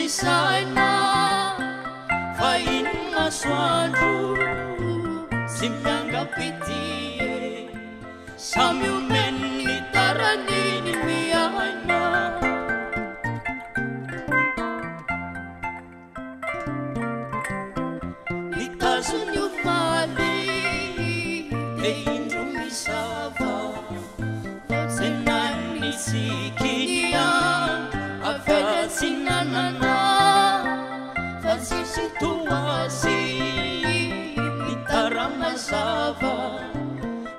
sisaina fa iny masoandro sy miangapity samy omeny ny taraniny miaina ny tazony ofaly de indro misava senany tsikinia afatsinanana fa sisy toazy ny taramazava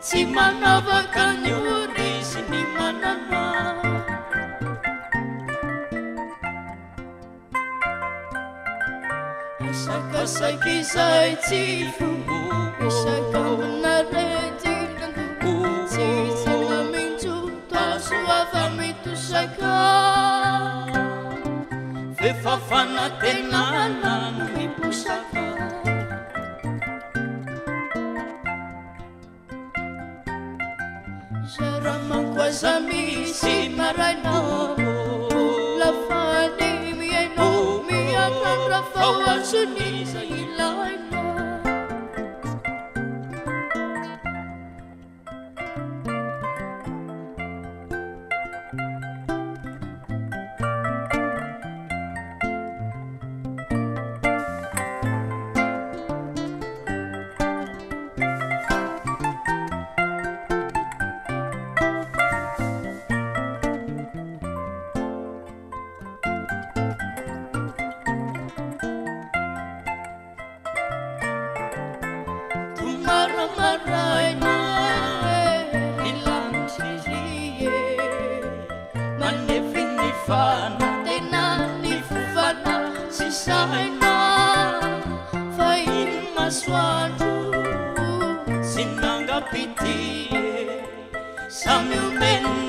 tsy manavaka ny orisy ny manana asakasaiky izay tsy fombo isakavina rety tsy tsanamintso taso ava mitosaka fefafanatenana no miposaka Saramankoaza misy Maraina lafany mihainao miakatra fahoazony izay ilaina Maraina ilansirie manefiny fana tena ny fofana sisaina fa iny masoandro sy nangapity samy omeny